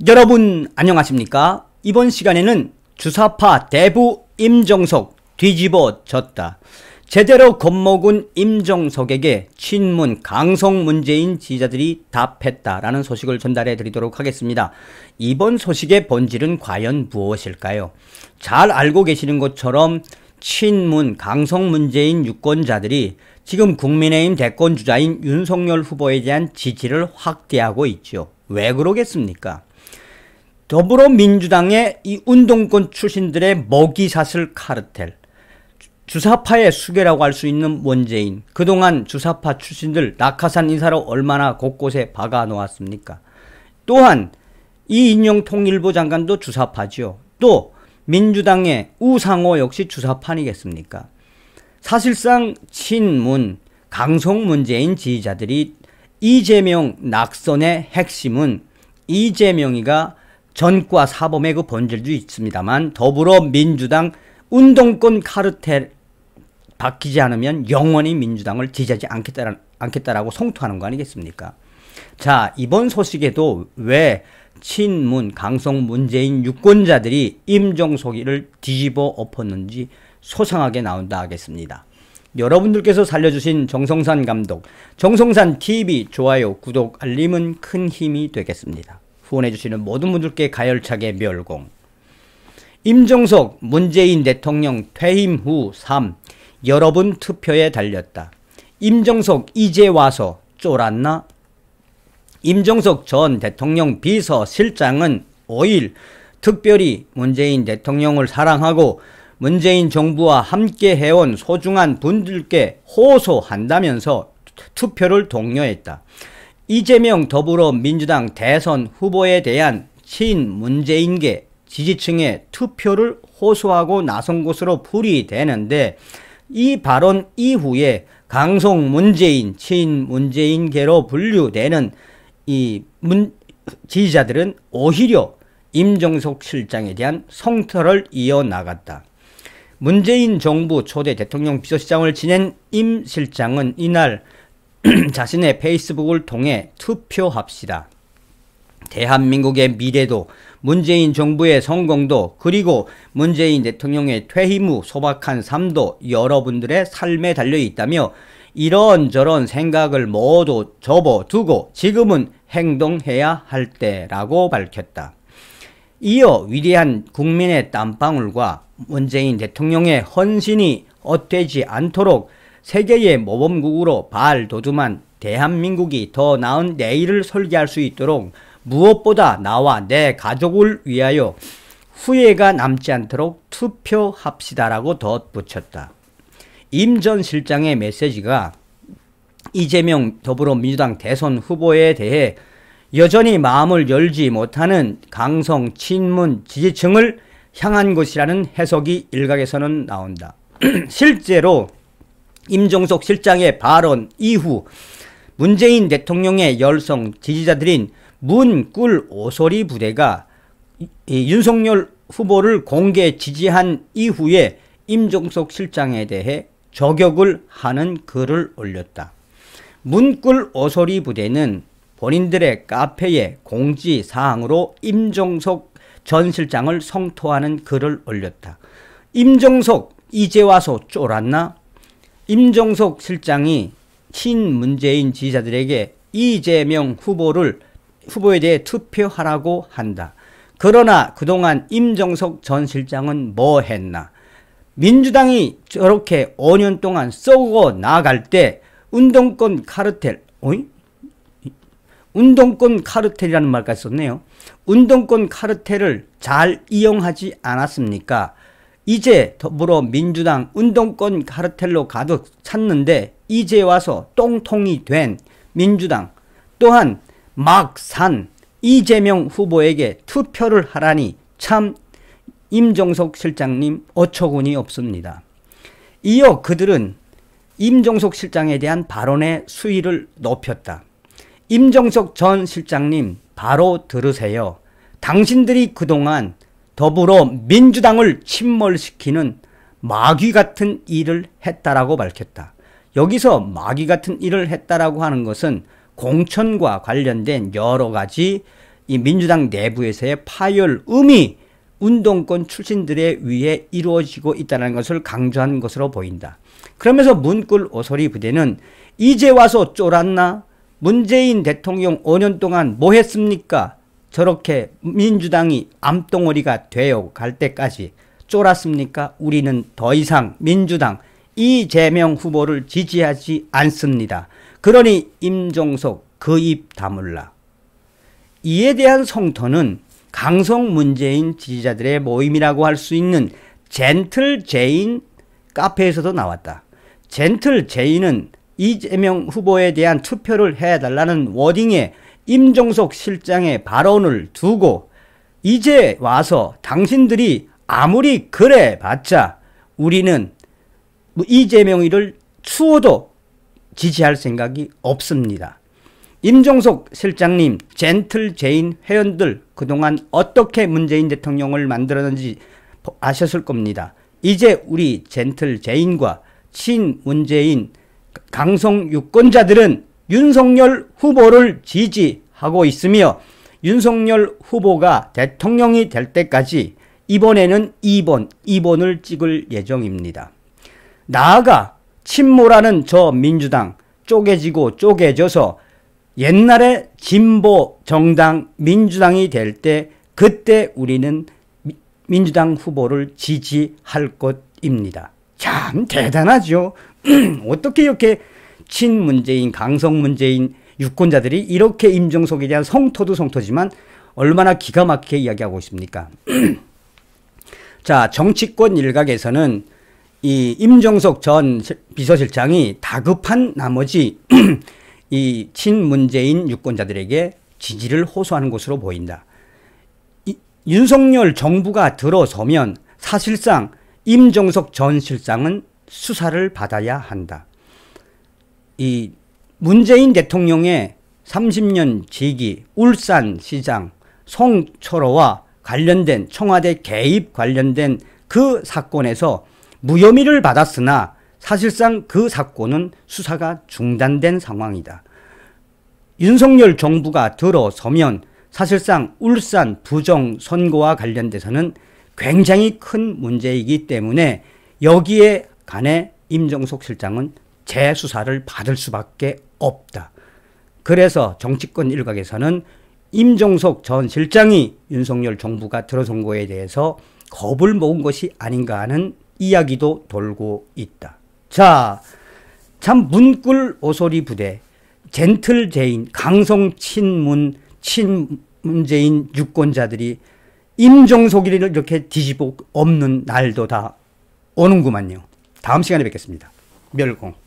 여러분 안녕하십니까? 이번 시간에는 주사파 대부 임정석 뒤집어졌다. 제대로 겁먹은 임정석에게 친문 강성 문재인 지지자들이 답했다라는 소식을 전달해 드리도록 하겠습니다. 이번 소식의 본질은 과연 무엇일까요? 잘 알고 계시는 것처럼 친문 강성 문재인 유권자들이 지금 국민의힘 대권주자인 윤석열 후보에 대한 지지를 확대하고 있죠. 왜 그러겠습니까? 더불어민주당의 이 운동권 출신들의 먹이사슬 카르텔, 주사파의 수괴라고 할 수 있는 문재인, 그동안 주사파 출신들 낙하산 인사로 얼마나 곳곳에 박아 놓았습니까? 또한 이인영 통일부 장관도 주사파죠. 또 민주당의 우상호 역시 주사파 아니겠습니까? 사실상 친문 강성 문재인 지지자들이 이재명 낙선의 핵심은 이재명이가 전과 사범의 그 본질도 있습니다만 더불어민주당 운동권 카르텔 바뀌지 않으면 영원히 민주당을 지지하지 않겠다라고 성토하는 거 아니겠습니까? 자, 이번 소식에도 왜 친문 강성 문재인 유권자들이 임정석이를 뒤집어 엎었는지 소상하게 나온다 하겠습니다. 여러분들께서 살려주신 정성산 감독, 정성산 TV 좋아요, 구독, 알림은 큰 힘이 되겠습니다. 후원해주시는 모든 분들께 가열차게 멸공. 임정석 문재인 대통령 퇴임 후 3. 여러분 투표에 달렸다. 임정석 이제 와서 쫄았나? 임정석 전 대통령 비서실장은 5일 특별히 문재인 대통령을 사랑하고 문재인 정부와 함께 해온 소중한 분들께 호소한다면서 투표를 독려했다. 이재명 더불어민주당 대선 후보에 대한 친문재인계 지지층의 투표를 호소하고 나선 것으로 풀이되는데, 이 발언 이후에 강성 문재인, 친문재인계로 분류되는 이 지지자들은 오히려 임정석 실장에 대한 성토를 이어나갔다. 문재인 정부 초대 대통령 비서실장을 지낸 임 실장은 이날 자신의 페이스북을 통해 투표합시다. 대한민국의 미래도 문재인 정부의 성공도 그리고 문재인 대통령의 퇴임 후 소박한 삶도 여러분들의 삶에 달려있다며 이런저런 생각을 모두 접어두고 지금은 행동해야 할 때라고 밝혔다. 이어 위대한 국민의 땀방울과 문재인 대통령의 헌신이 헛되지 않도록 세계의 모범국으로 발돋움한 대한민국이 더 나은 내일을 설계할 수 있도록 무엇보다 나와 내 가족을 위하여 후회가 남지 않도록 투표합시다라고 덧붙였다. 임 전 실장의 메시지가 이재명 더불어민주당 대선 후보에 대해 여전히 마음을 열지 못하는 강성 친문 지지층을 향한 것이라는 해석이 일각에서는 나온다. 실제로 임정석 실장의 발언 이후 문재인 대통령의 열성 지지자들인 문꿀 오소리 부대가 윤석열 후보를 공개 지지한 이후에 임정석 실장에 대해 저격을 하는 글을 올렸다. 문꿀 오소리 부대는 본인들의 카페에 공지사항으로 임정석 전 실장을 성토하는 글을 올렸다. 임정석 이제 와서 쫄았나? 임정석 실장이 친문재인 지지자들에게 이재명 후보에 대해 투표하라고 한다. 그러나 그동안 임정석 전 실장은 뭐 했나? 민주당이 저렇게 5년 동안 썩어 나갈 때 운동권 카르텔, 운동권 카르텔이라는 말까지 썼네요. 운동권 카르텔을 잘 이용하지 않았습니까? 이제 더불어민주당 운동권 카르텔로 가득 찼는데 이제 와서 똥통이 된 민주당, 또한 막 산 이재명 후보에게 투표를 하라니 참 임정석 실장님 어처구니 없습니다. 이어 그들은 임정석 실장에 대한 발언의 수위를 높였다. 임정석 전 실장님 바로 들으세요. 당신들이 그동안 더불어민주당을 침몰시키는 마귀 같은 일을 했다라고 밝혔다. 여기서 마귀 같은 일을 했다라고 하는 것은 공천과 관련된 여러 가지 이 민주당 내부에서의 파열음이 운동권 출신들에 의해 이루어지고 있다는 것을 강조한 것으로 보인다. 그러면서 문꿀 오소리 부대는 이제 와서 쫄았나? 문재인 대통령 5년 동안 뭐 했습니까? 저렇게 민주당이 암덩어리가 되어 갈 때까지 쫄았습니까? 우리는 더 이상 민주당 이재명 후보를 지지하지 않습니다. 그러니 임종석 그 입 다물라. 이에 대한 성토는 강성 문재인 지지자들의 모임이라고 할 수 있는 젠틀 제인 카페에서도 나왔다. 젠틀 제인은 이재명 후보에 대한 투표를 해달라는 워딩에 임종석 실장의 발언을 두고 이제 와서 당신들이 아무리 그래 봤자 우리는 이재명이를 추워도 지지할 생각이 없습니다. 임종석 실장님, 젠틀 제인 회원들 그동안 어떻게 문재인 대통령을 만들었는지 아셨을 겁니다. 이제 우리 젠틀 제인과 친문재인 강성 유권자들은 윤석열 후보를 지지하고 있으며 윤석열 후보가 대통령이 될 때까지 이번에는 2번을 찍을 예정입니다. 나아가 친모라는 저 민주당 쪼개지고 쪼개져서 옛날에 진보 정당 민주당이 될 때 그때 우리는 민주당 후보를 지지할 것입니다. 참 대단하죠. 어떻게 이렇게 친문재인, 강성문재인 유권자들이 이렇게 임종석에 대한 성토도 성토지만 얼마나 기가 막히게 이야기하고 있습니까? 자, 정치권 일각에서는 이 임종석 전 비서실장이 다급한 나머지 이 친문재인 유권자들에게 지지를 호소하는 것으로 보인다. 윤석열 정부가 들어서면 사실상 임종석 전 실장은 수사를 받아야 한다. 이 문재인 대통령의 30년 지기 울산시장 송철호와 관련된 청와대 개입 관련된 그 사건에서 무혐의를 받았으나 사실상 그 사건은 수사가 중단된 상황이다. 윤석열 정부가 들어서면 사실상 울산 부정선거와 관련돼서는 굉장히 큰 문제이기 때문에 여기에 관해 임종석 실장은 재수사를 받을 수밖에 없다. 그래서 정치권 일각에서는 임종석 전 실장이 윤석열 정부가 들어선 거에 대해서 겁을 먹은 것이 아닌가 하는 이야기도 돌고 있다. 자, 참 문꿀 오소리 부대, 젠틀 제인, 강성 친문재인 유권자들이 임종석이를 이렇게 뒤집어 엎는 날도 다 오는구만요. 다음 시간에 뵙겠습니다. 멸공.